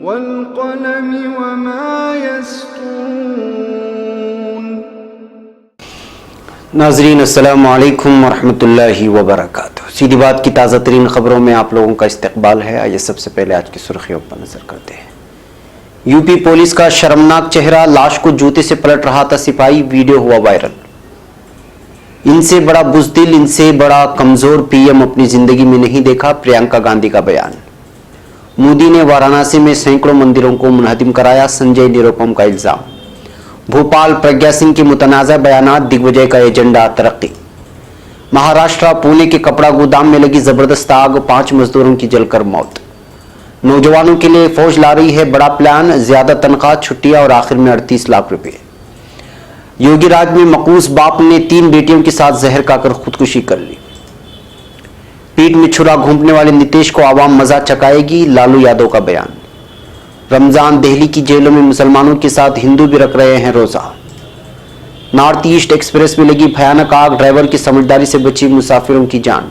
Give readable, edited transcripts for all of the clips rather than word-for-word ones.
वल्क़लमि वमा यस्तून। नाज़रीन अस्सलामु अलैकुम वरहमतुल्लाहि वबरकातुहू। सीधी बात की ताज़ा तरीन खबरों में आप लोगों का इस्तकबाल है। आइए सबसे पहले आज की सुर्खियों पर नजर करते हैं। यूपी पुलिस का शर्मनाक चेहरा, लाश को जूते से पलट रहा था सिपाही, वीडियो हुआ वायरल। इनसे बड़ा बुज़दिल, इनसे बड़ा कमजोर पीएम अपनी जिंदगी में नहीं देखा, प्रियंका गांधी का बयान। मोदी ने वाराणसी में सैकड़ों मंदिरों को मुनहदिम कराया, संजय निरुपम का इल्जाम। भोपाल प्रज्ञा सिंह के मुतनाज़ा बयानात, दिग्विजय का एजेंडा तरक्की। महाराष्ट्र पुणे के कपड़ा गोदाम में लगी जबरदस्त आग, 5 मजदूरों की जलकर मौत। नौजवानों के लिए फौज ला रही है बड़ा प्लान, ज्यादा तनख्वाह, छुट्टियां और आखिर में 38 लाख रुपए। योगी राज में मकूस बाप ने 3 बेटियों के साथ जहर खाकर खुदकुशी कर ली। पीठ में छुरा घोंपने वाले नीतीश को आवाम मजा चकाएगी, लालू यादव का बयान। रमजान, दिल्ली की जेलों में मुसलमानों के साथ हिंदू भी रख रहे हैं रोजा। नॉर्थ ईस्ट एक्सप्रेस में लगी भयानक आग, ड्राइवर की समझदारी से बची मुसाफिरों की जान।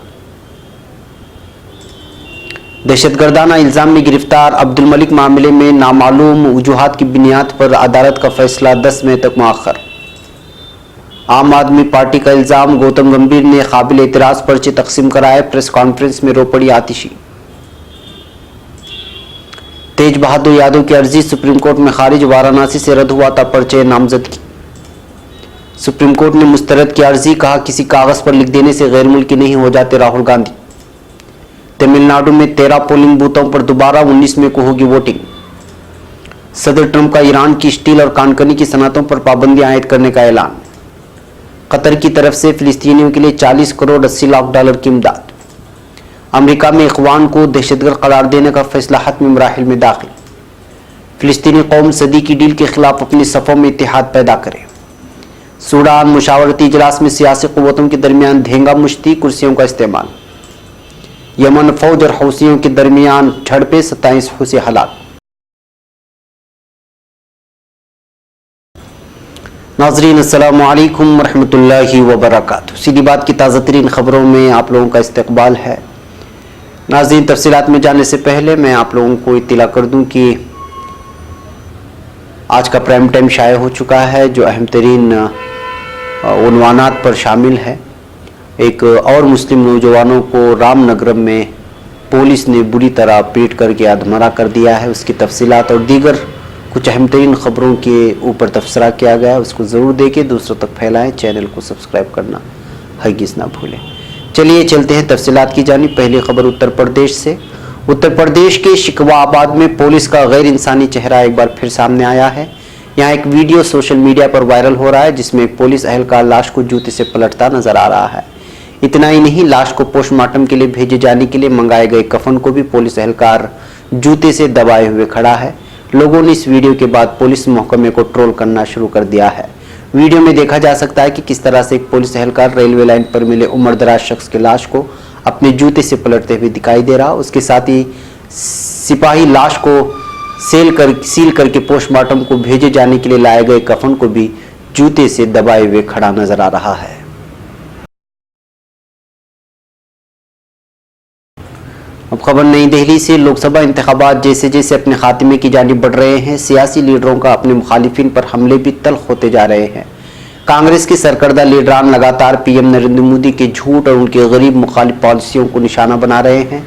दहशतगर्दाना इल्जाम में गिरफ्तार अब्दुल मलिक मामले में नामालूम वजूहात की बुनियाद पर अदालत का फैसला 10 मई तक मुअख्खर। आम आदमी पार्टी का इल्जाम, गौतम गंभीर ने काबिल एतराज पर्चे तकसीम कराए, प्रेस कॉन्फ्रेंस में रो पड़ी आतिशी। तेज बहादुर यादव की अर्जी सुप्रीम कोर्ट में खारिज, वाराणसी से रद्द हुआ था पर्चे नामजदगी। सुप्रीम कोर्ट ने मुस्तरद की अर्जी, कहा किसी कागज पर लिख देने से गैर मुल्की नहीं हो जाते राहुल गांधी। तमिलनाडु में 13 पोलिंग बूथों पर दोबारा 19 मई को होगी वोटिंग। सदर ट्रंप का ईरान की स्टील और कानकनी की सनतों पर पाबंदियां आयद करने का ऐलान। कतर की तरफ से फिलिस्तीनियों के लिए 40 करोड़ 80 लाख डॉलर की इमदाद। अमेरिका में इखवान को दहशतगर्द करार देने का फैसला हतमी मराहिल में दाखिल। फिलिस्तीनी कौम सदी की डील के खिलाफ अपनी सफ़ों में इत्तेहाद पैदा करे। सूडान मुशावरती इजलास में सियासी कुव्वतों के दरमियान धेंगा मुश्ती, कुर्सियों का इस्तेमाल। यमन फौज और हौसियों के दरमियान झड़पें, 27 हौसी हलाक। नाज़रीन अस्सलामु अलैकुम वरहमतुल्लाहि वबरकातुहू। सीधी बात की ताज़ा तरीन खबरों में आप लोगों का इस्तकबाल है। नाज़रीन, तफसीलात में जाने से पहले मैं आप लोगों को इत्तला कर दूं कि आज का प्राइम टाइम शाया हो चुका है, जो अहम तरीन उन्वानात पर शामिल है। एक और मुस्लिम नौजवानों को रामनगरम में पुलिस ने बुरी तरह पीट करके अधमरा कर दिया है। उसकी तफसीलात और दीगर कुछ अहम तरीन खबरों के ऊपर तबसरा किया गया है, उसको ज़रूर देखें, दूसरों तक फैलाएं। चैनल को सब्सक्राइब करना हरगिज़ ना भूलें। चलिए चलते हैं तफसीलात की जानिब। पहली खबर उत्तर प्रदेश से। उत्तर प्रदेश के शिकवाबाद में पुलिस का गैर इंसानी चेहरा एक बार फिर सामने आया है। यहाँ एक वीडियो सोशल मीडिया पर वायरल हो रहा है, जिसमें एक पुलिस एहलकार लाश को जूते से पलटता नजर आ रहा है। इतना ही नहीं, लाश को पोस्टमार्टम के लिए भेजे जाने के लिए मंगाए गए कफन को भी पुलिस एहलकार जूते से दबाए हुए खड़ा है। लोगों ने इस वीडियो के बाद पुलिस महकमे को ट्रोल करना शुरू कर दिया है। वीडियो में देखा जा सकता है कि किस तरह से एक पुलिस एहलकार रेलवे लाइन पर मिले उम्रदराज शख्स की लाश को अपने जूते से पलटते हुए दिखाई दे रहा। उसके साथ ही सिपाही लाश को सील करके पोस्टमार्टम को भेजे जाने के लिए लाए गए कफन को भी जूते से दबाए हुए खड़ा नजर आ रहा है। अब खबर नई दिल्ली से। लोकसभा इंतखाबात जैसे जैसे अपने खात्मे की जानिब बढ़ रहे हैं, सियासी लीडरों का अपने मुखालिफिन पर हमले भी तल्ख होते जा रहे हैं। कांग्रेस के सरकर्दा लीडरान लगातार पीएम नरेंद्र मोदी के झूठ और उनके गरीब मुखालिफ पॉलिसियों को निशाना बना रहे हैं।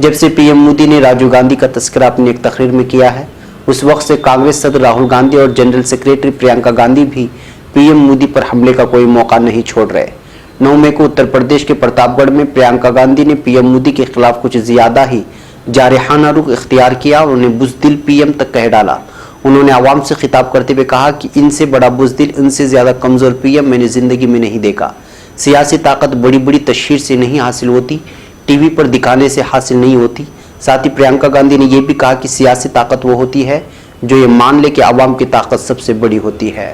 जब से पीएम मोदी ने राजीव गांधी का तस्करा अपनी एक तकरीर में किया है, उस वक्त से कांग्रेस सदर राहुल गांधी और जनरल सेक्रेटरी प्रियंका गांधी भी पीएम मोदी पर हमले का कोई मौका नहीं छोड़ रहे। 9 मई को उत्तर प्रदेश के प्रतापगढ़ में प्रियंका गांधी ने पीएम मोदी के खिलाफ कुछ ज्यादा ही जारहाना रुख इख्तियार किया और उन्हें बुज़दिल पीएम तक कह डाला। उन्होंने आवाम से खिताब करते हुए कहा कि इनसे बड़ा बुज़दिल, इनसे ज्यादा कमजोर पीएम मैंने जिंदगी में नहीं देखा। सियासी ताकत बड़ी बड़ी तशहीर से नहीं हासिल होती, टीवी पर दिखाने से हासिल नहीं होती। साथ ही प्रियंका गांधी ने यह भी कहा कि सियासी ताकत वो होती है जो ये मान ले कि आवाम की ताकत सबसे बड़ी होती है।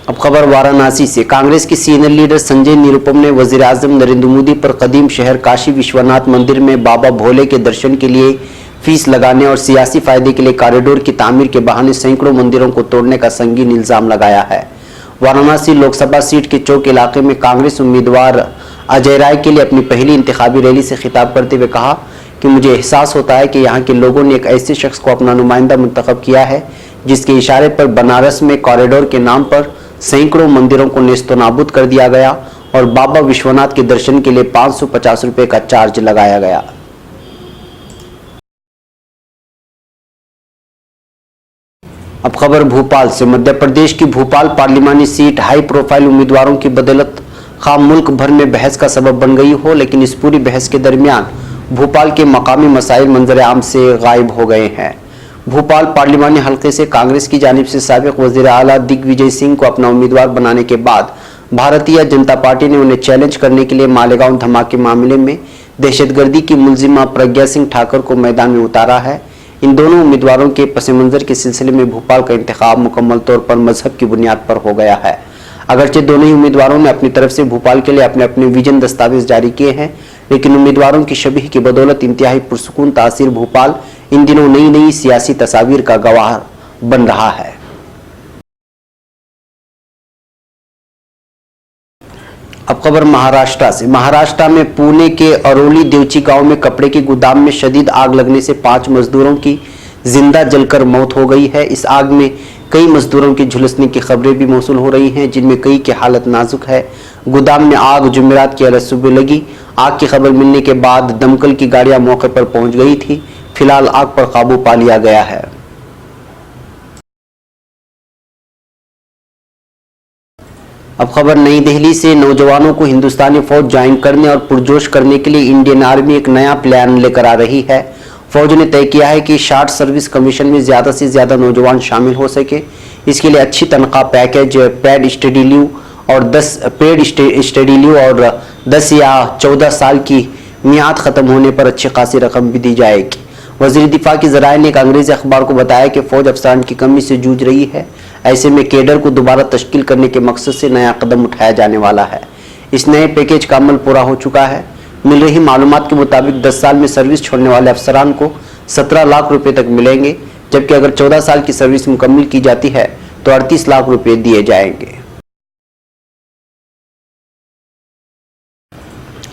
अब खबर वाराणसी से। कांग्रेस के सीनियर लीडर संजय निरुपम ने वजीर आजम नरेंद्र मोदी पर कदीम शहर काशी विश्वनाथ मंदिर में बाबा भोले के दर्शन के लिए फीस लगाने और सियासी फायदे के लिए कॉरिडोर की तामीर के बहाने सैकड़ों मंदिरों को तोड़ने का संगीन इल्जाम लगाया है। वाराणसी लोकसभा सीट के चौक इलाके में कांग्रेस उम्मीदवार अजय राय के लिए अपनी पहली इंतखाबी रैली से खिताब करते हुए कहा कि मुझे एहसास होता है कि यहाँ के लोगों ने एक ऐसे शख्स को अपना नुमाइंदा मुंतखब किया है जिसके इशारे पर बनारस में कॉरिडोर के नाम पर सैकड़ों मंदिरों को नेस्तो नाबूद कर दिया गया और बाबा विश्वनाथ के दर्शन के लिए 550 रुपए का चार्ज लगाया गया। अब खबर भोपाल से। मध्य प्रदेश की भोपाल पार्लिमानी सीट हाई प्रोफाइल उम्मीदवारों की बदौलत खाम मुल्क भर में बहस का सबब बन गई हो, लेकिन इस पूरी बहस के दरमियान भोपाल के मकामी मसाइल मंजर आम से गायब हो गए हैं। भोपाल पार्लिमानी हल्के से कांग्रेस की जानिब से साबिक वजीर आला दिग्विजय सिंह को अपना उम्मीदवार बनाने के बाद भारतीय जनता पार्टी ने उन्हें चैलेंज करने के लिए मालेगांव धमाके मामले में दहशतगर्दी की मुलजिमा प्रज्ञा सिंह ठाकुर को मैदान में उतारा है। इन दोनों उम्मीदवारों के पस मंजर के सिलसिले में भोपाल का इंतखाब मुकम्मल तौर पर मजहब की बुनियाद पर हो गया है। अगरचे दोनों ही उम्मीदवारों ने अपनी तरफ से भोपाल के लिए अपने अपने विजन दस्तावेज जारी किए हैं, लेकिन उम्मीदवारों की शबीह की बदौलत इंतहाई पुरसुकून तासीर भोपाल इन दिनों नई नई सियासी तस्वीर का गवाह बन रहा है। अब खबर महाराष्ट्र से। महाराष्ट्र में पुणे के अरोली देवची गांव में कपड़े के गोदाम में शदीद आग लगने से 5 मजदूरों की जिंदा जलकर मौत हो गई है। इस आग में कई मजदूरों के झुलसने की खबरें भी मौसूल हो रही हैं, जिनमें कई की हालत नाजुक है। गोदाम में आग जुमेरात की अलग सुबह लगी। आग की खबर मिलने के बाद दमकल की गाड़ियां मौके पर पहुंच गई थी। फिलहाल आग पर काबू पा लिया गया है। अब खबर नई दिल्ली से। नौजवानों को हिंदुस्तानी फौज ज्वाइन करने और पुरजोश करने के लिए इंडियन आर्मी एक नया प्लान लेकर आ रही है। फौज ने तय किया है कि शॉर्ट सर्विस कमीशन में ज्यादा से ज्यादा नौजवान शामिल हो सके। इसके लिए अच्छी तनख्वाह पैकेज, पेड स्टडी लीव और 10 या 14 साल की मियाद खत्म होने पर अच्छी खासी रकम भी दी जाएगी। वजीर दिफा की जराये ने एक अंग्रेजी अखबार को बताया कि फौज अफसरान की कमी से जूझ रही है। ऐसे में केडर को दोबारा तश्कील करने के मकसद से नया कदम उठाया जाने वाला है। इस नए पैकेज का अमल पूरा हो चुका है। मिल रही मालूमात के मुताबिक 10 साल में सर्विस छोड़ने वाले अफसरान को 17 लाख रुपए तक मिलेंगे, जबकि अगर 14 साल की सर्विस मुकम्मल की जाती है तो 38 लाख रुपए दिए जाएंगे।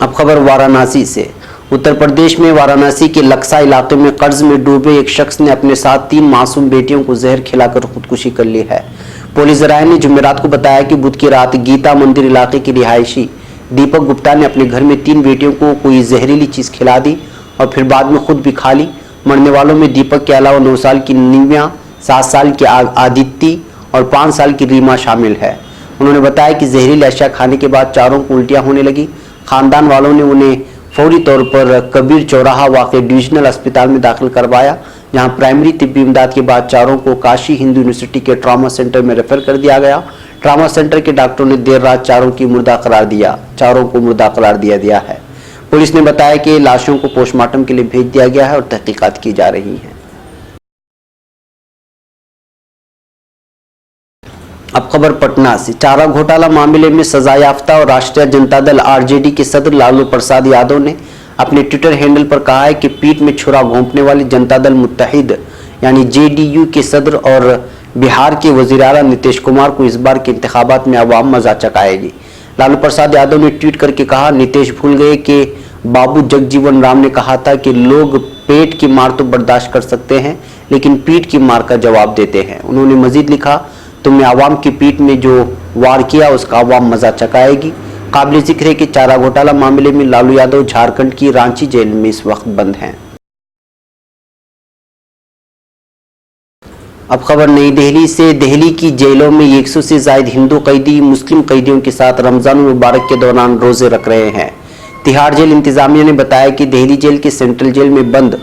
अब खबर वाराणसी से। उत्तर प्रदेश में वाराणसी के लक्सा इलाके में कर्ज में डूबे एक शख्स ने अपने साथ 3 मासूम बेटियों को जहर खिलाकर खुदकुशी कर ली है। पुलिस जराये ने जुमेरात को बताया कि बुध की रात गीता मंदिर इलाके की रिहायशी दीपक गुप्ता ने अपने घर में 3 बेटियों को कोई जहरीली चीज खिला दी और फिर बाद में खुद भी खा ली। मरने वालों में दीपक के अलावा 9 साल की निव्या, 7 साल की आदित्य और 5 साल की रीमा शामिल है। उन्होंने बताया कि जहरीली अशिया खाने के बाद चारों को उल्टियां होने लगी। खानदान वालों ने उन्हें फौरी तौर पर कबीर चौराहा वाक़े डिविजनल अस्पताल में दाखिल करवाया, जहां प्राइमरी तिब्बी इमदाद के बाद चारों को काशी हिंदू यूनिवर्सिटी के ट्रॉमा सेंटर में रेफर कर दिया गया। ट्रॉमा सेंटर के डॉक्टरों ने देर रात चारों को मुर्दा करार दिया है। पुलिस ने बताया कि लाशों को पोस्टमार्टम के लिए भेज दिया गया है और तहकीकात की जा रही है। अब खबर पटना से। चारा घोटाला मामले में सजायाफ्ता और राष्ट्रीय जनता दल आरजेडी के सदर लालू प्रसाद यादव ने अपने ट्विटर हैंडल पर कहा है कि पीठ में छुरा घोंपने वाली जनता दल मुत्तहिद यानी जेडीयू के सदर और बिहार के वजीर आला नीतीश कुमार को इस बार के इंतखाबात में अवाम मजा चकाएगी। लालू प्रसाद यादव ने ट्वीट करके कहा, नीतीश भूल गए कि बाबू जगजीवन राम ने कहा था कि लोग पेट की मार तो बर्दाश्त कर सकते हैं लेकिन पीठ की मार का जवाब देते हैं। उन्होंने मजीद लिखा, तुमने आवाम की पीठ में जो वार किया उसका आवाम मजा चकाएगी। काबिल जिक्र है कि चारा घोटाला मामले में लालू यादव झारखंड की रांची जेल में इस वक्त बंद हैं। अब खबर नई दिल्ली से। दिल्ली की जेलों में 100 से ज्यादा हिंदू कैदी मुस्लिम कैदियों के साथ रमजान मुबारक के दौरान रोजे रख रहे हैं। तिहाड़ जेल इंतजामिया ने बताया कि दिल्ली जेल के सेंट्रल जेल में बंद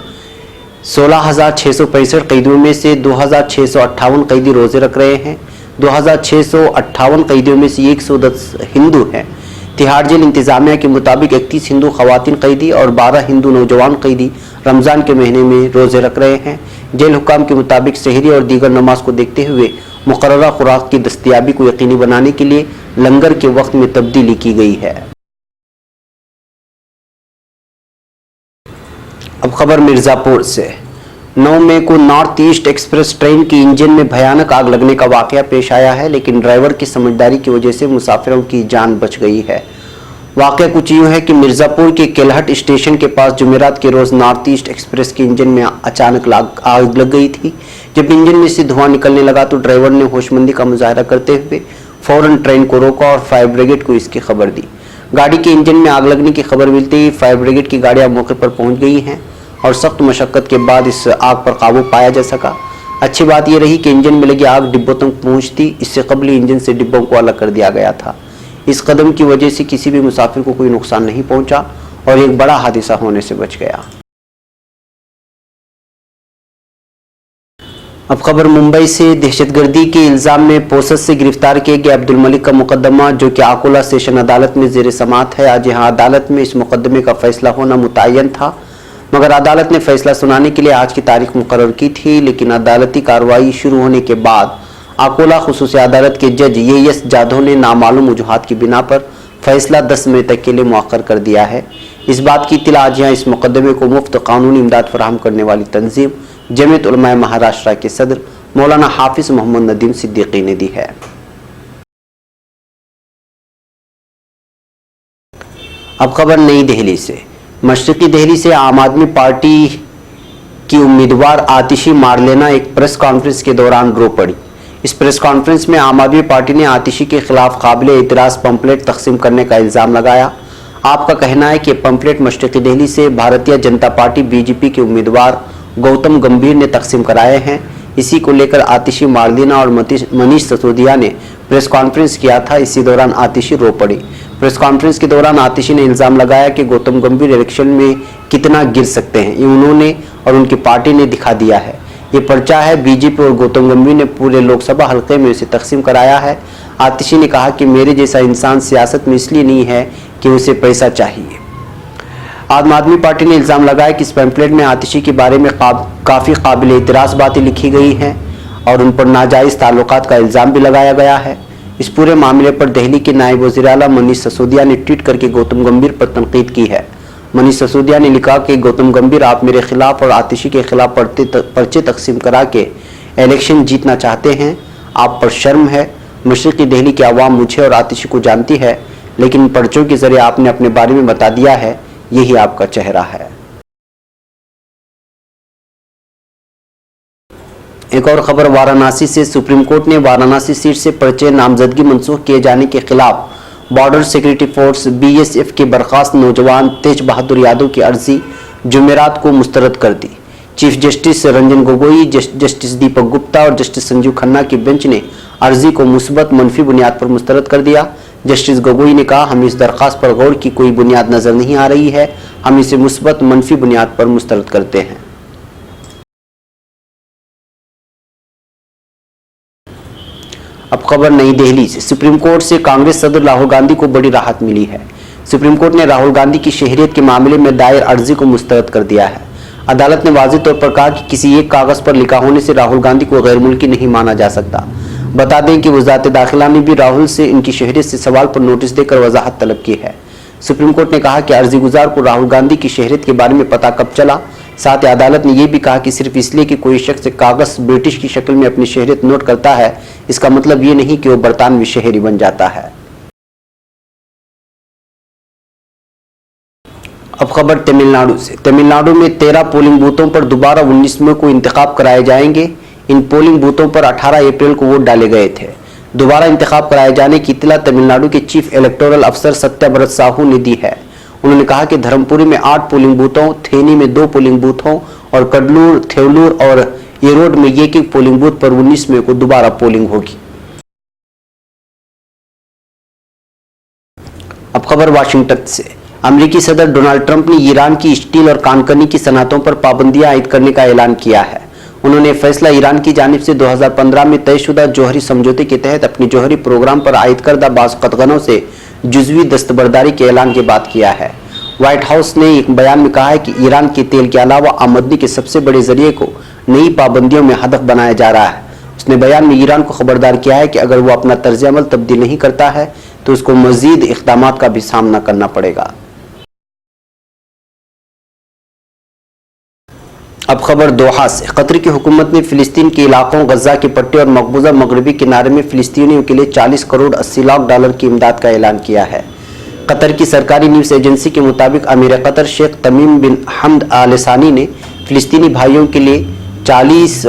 16,665 कैदियों में से 2,658 कैदी रोजे रख रहे हैं। 2,658 कैदियों में से 110 हिंदू हैं। तिहाड़ जेल इंतजामिया के मुताबिक 31 हिंदू खवातीन कैदी और 12 हिंदू नौजवान कैदी रमजान के महीने में रोजे रख रहे हैं। जेल हुकाम के मुताबिक सहरी और दीगर नमाज को देखते हुए मुकर्ररा खुराक की दस्तयाबी को यकीनी बनाने के लिए लंगर के वक्त में तब्दीली की गई है। अब खबर मिर्जापुर से। 9 मई को नॉर्थ ईस्ट एक्सप्रेस ट्रेन की इंजन में भयानक आग लगने का वाकया पेश आया है, लेकिन ड्राइवर की समझदारी की वजह से मुसाफिरों की जान बच गई है। वाकया कुछ यूँ है कि मिर्ज़ापुर के केलहट स्टेशन के पास जुमेरात के रोज़ नॉर्थ ईस्ट एक्सप्रेस के इंजन में अचानक आग लग गई थी। जब इंजन में से धुआं निकलने लगा तो ड्राइवर ने होशमंदी का मुजाहरा करते हुए फौरन ट्रेन को रोका और फायर ब्रिगेड को इसकी खबर दी। गाड़ी के इंजन में आग लगने की खबर मिलते ही फायर ब्रिगेड की गाड़ियां मौके पर पहुंच गई हैं और सख्त मशक्कत के बाद इस आग पर काबू पाया जा सका। अच्छी बात यह रही कि इंजन में लगी आग डिब्बों तक पहुंचती, इससे कबल इंजन से डिब्बों को अलग कर दिया गया था। इस कदम की वजह से किसी भी मुसाफिर को कोई नुकसान नहीं पहुंचा और एक बड़ा हादसा होने से बच गया। अब खबर मुंबई से। दहशतगर्दी के इल्जाम में पोसत से गिरफ्तार किए गए अब्दुल मलिक का मुकदमा, जो कि आकोला सेशन अदालत में जेर समाअत है, आज यहां अदालत में इस मुकदमे का फैसला होना मुतय्यन था, मगर अदालत ने फैसला सुनाने के लिए आज की तारीख मुकर्रर की थी। लेकिन अदालती कार्रवाई शुरू होने के बाद आकोला खुसूसी अदालत के जज एएस जाधव ने नामालूम वजूहात की बिना पर फैसला 10 मई तक के लिए मुअक्कर कर दिया है। इस बात की इत्तला आज यहाँ इस मुकदमे को मुफ्त कानूनी इमदाद फराहम करने वाली तंजीम जमीयत उलमाए महाराष्ट्र के सदर मौलाना हाफिज मोहम्मद नदीम सिद्दीकी ने दी है। अब खबर नई दिल्ली से। मशरिकी दिल्ली से आम आदमी पार्टी की उम्मीदवार आतिशी मारलेना एक प्रेस कॉन्फ्रेंस के दौरान रो पड़ी। इस प्रेस कॉन्फ्रेंस में आम आदमी पार्टी ने आतिशी के खिलाफ काबिले इतराज़ पंपलेट तकसीम करने का इल्ज़ाम लगाया। आपका कहना है कि पंपलेट मशरिकी दिल्ली से भारतीय जनता पार्टी बीजेपी के उम्मीदवार गौतम गंभीर ने तकसीम कराए हैं। इसी को लेकर आतिशी मारलेना और मनीष सिसोदिया ने प्रेस कॉन्फ्रेंस किया था। इसी दौरान आतिशी रो पड़ी। प्रेस कॉन्फ्रेंस के दौरान आतिशी ने इल्ज़ाम लगाया कि गौतम गंभीर इलेक्शन में कितना गिर सकते हैं, ये उन्होंने और उनकी पार्टी ने दिखा दिया है। ये पर्चा है, बीजेपी और गौतम गंभीर ने पूरे लोकसभा हल्के में उसे तकसीम कराया है। आतिशी ने कहा कि मेरे जैसा इंसान सियासत में इसलिए नहीं है कि उसे पैसा चाहिए। आम आदमी पार्टी ने इल्ज़ाम लगाया कि इस पैम्पलेट में आतिशी के बारे में काफ़ी काबिल इतराज़ बातें लिखी गई हैं और उन पर नाजायज़ ताल्लुकात का इल्ज़ाम भी लगाया गया है। इस पूरे मामले पर दिल्ली के नायब वज़ीर आला मनीष सिसोदिया ने ट्वीट करके गौतम गंभीर पर तनकीद की है। मनीष सिसोदिया ने लिखा कि गौतम गंभीर, आप मेरे खिलाफ और आतिशी के खिलाफ पर्चे तकसीम करा के इलेक्शन जीतना चाहते हैं। आप पर शर्म है। मशरिकी दिल्ली की आवाम मुझे और आतिशी को जानती है, लेकिन पर्चों के जरिए आपने अपने बारे में बता दिया है, यही आपका चेहरा है। एक और खबर वाराणसी से। सुप्रीम कोर्ट ने वाराणसी सीट से पर्चे नामजदगी मनसूख किए जाने के खिलाफ बॉर्डर सिक्योरिटी फोर्स बीएसएफ के बर्खास्त नौजवान तेज बहादुर यादव की अर्जी जुमेरात को मुस्तरद कर दी। Chief justice Ranjan Gogoi, justice Deepak Gupta और जस्टिस संजीव खन्ना की बेंच ने अर्जी को मुस्बत मनफी बुनियाद पर मुस्तरद कर दिया। जस्टिस गोगोई ने कहा, हमें इस दरख्वास्त पर गौर की कोई बुनियाद नजर नहीं आ रही है, हम इसे मुस्बत मनफी बुनियाद पर मुस्तरद करते हैं। अब खबर नई दिल्ली से। सुप्रीम कोर्ट से कांग्रेस सदर राहुल गांधी को बड़ी राहत मिली है। सुप्रीम कोर्ट ने राहुल गांधी की शहरियत के मामले में दायर अर्जी को मुस्तरद कर दिया है। अदालत ने वाज़ेह तौर पर कहा कि किसी एक कागज पर लिखा होने से राहुल गांधी को गैर मुल्की नहीं माना जा सकता। बता दें कि वज़ारत दाखिला ने भी राहुल से इनकी शहरियत से सवाल पर नोटिस देकर वजाहत तलब की है। सुप्रीम कोर्ट ने कहा कि अर्जी गुजार को राहुल गांधी की शहरियत के बारे में पता कब चला। साथ ही अदालत ने यह भी कहा कि सिर्फ इसलिए कि कोई शख्स कागज ब्रिटिश की शक्ल में अपनी शहरियत नोट करता है, इसका मतलब ये नहीं कि वो बरतानवी शहरी बन जाता है। अब खबर तमिलनाडु से। तमिलनाडु में 13 पोलिंग बूथों पर दोबारा 19 मई को इंतखाब कराए जाएंगे। इन पोलिंग बूथों पर 18 अप्रैल को वोट डाले गए थे। दोबारा इंतखाब कराए जाने की इत्तला तमिलनाडु के चीफ इलेक्टोरल अफसर सत्याव्रत साहू ने दी है। उन्होंने कहा कि धर्मपुरी में 8 पोलिंग बूथों, थेनी में 2 पोलिंग बूथों और कडलूर, थेवलूर और येरोड में एक पोलिंग बूथ पर 19 मई को दोबारा पोलिंग होगी। अब खबर वाशिंगटन से। अमेरिकी सदर डोनाल्ड ट्रंप ने ईरान की स्टील और कानकनी की सनअतों पर पाबंदियां आयद करने का ऐलान किया है। उन्होंने फैसला ईरान की जानिब से 2015 में तयशुदा जौहरी समझौते के तहत अपनी जौहरी प्रोग्राम पर आयद करदा बाज़ कतगनों से जुज़वी दस्तबरदारी के ऐलान के बाद किया है। व्हाइट हाउस ने एक बयान में कहा है कि ईरान के तेल के अलावा आमदनी के सबसे बड़े जरिए को नई पाबंदियों में हदफ बनाया जा रहा है। उसने बयान में ईरान को खबरदार किया है कि अगर वो अपना तर्ज अमल तब्दील नहीं करता है तो उसको मजीद इक़दामात का भी सामना करना पड़ेगा। अब खबर दोहा से। कतर की हुकूमत ने फिलिस्तीन के इलाकों गजा के पट्टे और मकबूजा मगरबी किनारे में फिलिस्तीनियों के लिए 40 करोड़ 80 लाख डॉलर की इमदाद का ऐलान किया है। कतर की सरकारी न्यूज़ एजेंसी के मुताबिक अमीर कतर शेख तमीम बिन हमद आल सानी ने फिलिस्तीनी भाइयों के लिए 40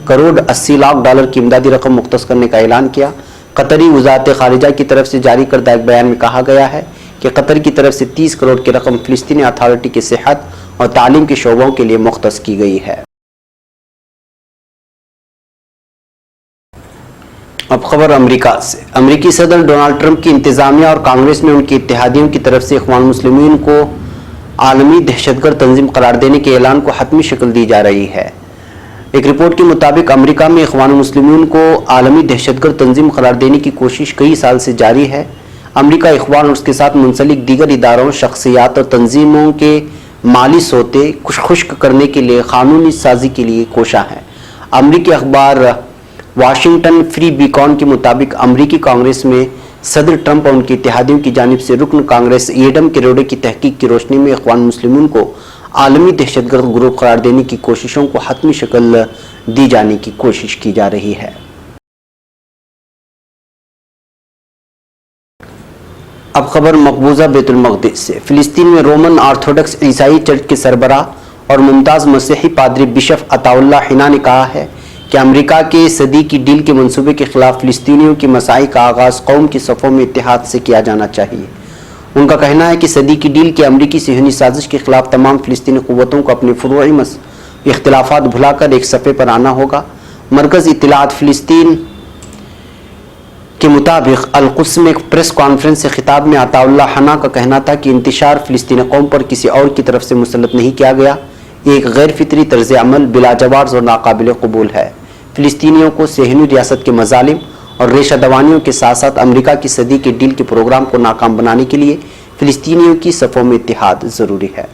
करोड़ 80 लाख डॉलर की इमदादी रकम मुख्तस करने का ऐलान किया। कतरी वज़ारत खारिजा की तरफ से जारी करदा एक बयान में कहा गया है कि कतर की तरफ से 30 करोड़ की रकम फिलिस्तीनी अथॉरिटी की सेहत और तालीम के शोबों के लिए मुख्तस की गई है। अब खबर अमेरिका से। अमेरिकी सदर डोनाल्ड ट्रंप की इंतजामिया और कांग्रेस में उनके इत्तेहादियों की तरफ से इख्वान मुस्लिमीन को आलमी दहशतगर्द तंजीम करार देने के ऐलान को हतमी शक्ल दी जा रही है। एक रिपोर्ट के मुताबिक अमेरिका में इख्वान मुस्लिमीन को आलमी दहशतगर्द तंजीम करार देने की कोशिश कई साल से जारी है। अमेरिका इख्वान और उसके साथ मुंसलिक दीगर इदारों, शख्सियात और तंजीमों के माली सोते खुश्क करने के लिए कानूनी साजी के लिए कोशा है। अमेरिकी अखबार वाशिंगटन फ्री बीकॉन के मुताबिक अमेरिकी कांग्रेस में सदर ट्रंप और उनके इत्तेहादियों की जानिब से रुकन कांग्रेस एडम कैरोडे की तहकीक की रोशनी में इख्वान मुस्लिमीन को आलमी दहशतगर्द ग्रुप करार देने की कोशिशों को हतमी शक्ल दी जाने की कोशिश की जा रही है। अब खबर मकबूजा बैतुल मक़दिस से। फिलिस्तीन में रोमन ऑर्थोडॉक्स ईसाई चर्च के सरबराह और मुमताज़ मसीही पादरी बिशप अताउल्लाह हिना ने कहा है कि अमेरिका के सदी की डील के मंसूबे के खिलाफ फिलिस्तीनियों की मसाई का आगाज़ कौम की सफ़ों में इत्तेहाद से किया जाना चाहिए। उनका कहना है कि सदी की डील के अमरीकी सेहनी साजिश के खिलाफ तमाम फिलिस्तीनी क़ुव्वतों को अपने फ़ुरूई इख्तिलाफ़ात भुलाकर एक सफ़े पर आना होगा। मरकज़ इत्तलात फ़िलिस्तीन के मुताबिक अल-कुद्स में एक प्रेस कॉन्फ्रेंस से खिताब में अताउल्लाह हना का कहना था कि इंतशार फ़िलिस्तीनी कौम पर किसी और की तरफ से मुसल्लत नहीं किया गया। ये एक गैर फितरी तर्ज़ अमल बिलाजवाज़ और नाकाबिल कबूल है। फिलिस्तीनियों को सेहनी रियासत के मजालिम और रेशा दवानियों के साथ साथ अमेरिका की सदी के डील के प्रोग्राम को नाकाम बनाने के लिए फिलिस्तीनियों की सफ़ों में इत्तिहाद ज़रूरी है।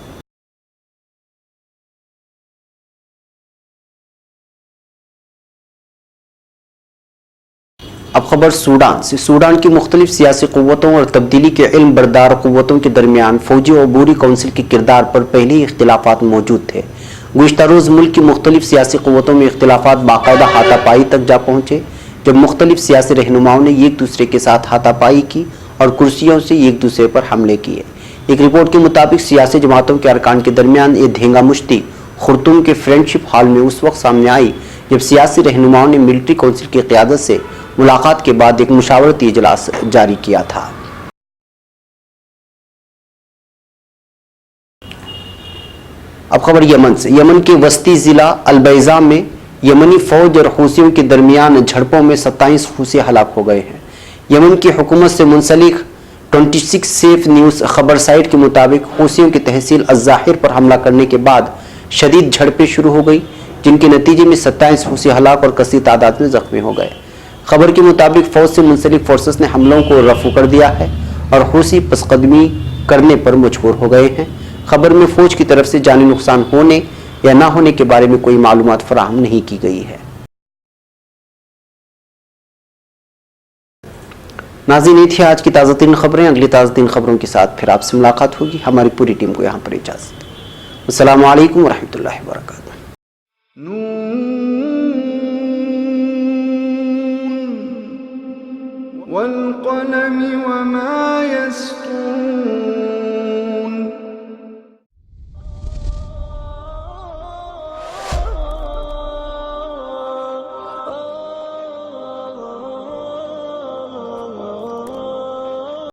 अब खबर सूडान से। सूडान की मुख्तलिफ सियासी क़ुव्वतों और तब्दीली के इल्म बरदार क़ुव्वतों के दरमियान फ़ौजी और अबूरी कौंसिल के किरदार पर पहले ही इख्तिलाफ़ात मौजूद थे। गुज़िश्ता रोज़ मुल्क की मुख्तलिफ सियासी क़ुव्वतों में इख्तिलाफ़ात बाकायदा हाथापाई तक जा पहुँचे, जब मुख्तलिफ सियासी रहनुमाओं ने एक दूसरे के साथ हाथापाई की और कुर्सियों से एक दूसरे पर हमले किए। एक रिपोर्ट के मुताबिक सियासी जमातों के अरकान के दरमियान ये धेंगा मुश्ती खुर्तुम के फ्रेंडशिप हॉल में उस वक्त सामने आई जब सियासी रहनुमाओं ने मिलिट्री कौंसिल की क़यादत से मुलाकात के बाद एक मुशावरती इजलास जारी किया था। अब खबर यमन से। यमन के वस्ती ज़िला अलबैज़ा में यमनी फ़ौज और हूसियों के दरमियान झड़पों में 27 हूसी हलाक हो गए हैं। यमन की हुकूमत से मुंसलिक 26 सेफ न्यूज़ खबर साइट के मुताबिक हूसियों की तहसील अज़्ज़ाहिर पर हमला करने के बाद शदीद झड़पें शुरू हो गई, जिनके नतीजे में 27 हूसी हलाक और कसीर तादाद में ज़ख्मी हो गए। खबर के मुताबिक फ़ौज से मुंसलिक फोर्सेस ने हमलों को रफू कर दिया है और हूसी पसकदमी करने पर मजबूर हो गए हैं। खबर में फ़ौज की तरफ से जानी नुकसान होने या ना होने के बारे में कोई मालूमात फराहम नहीं की गई है। नाज़रीन, ये थी आज की ताज़ा तीन खबरें। अगली ताज़ा तीन खबरों के साथ फिर आपसे मुलाकात होगी। हमारी पूरी टीम को यहाँ पर इजाज़त। अस्सलामु अलैकुम वरहमतुल्लाहि वबरकातुहू। वल क़लम वमा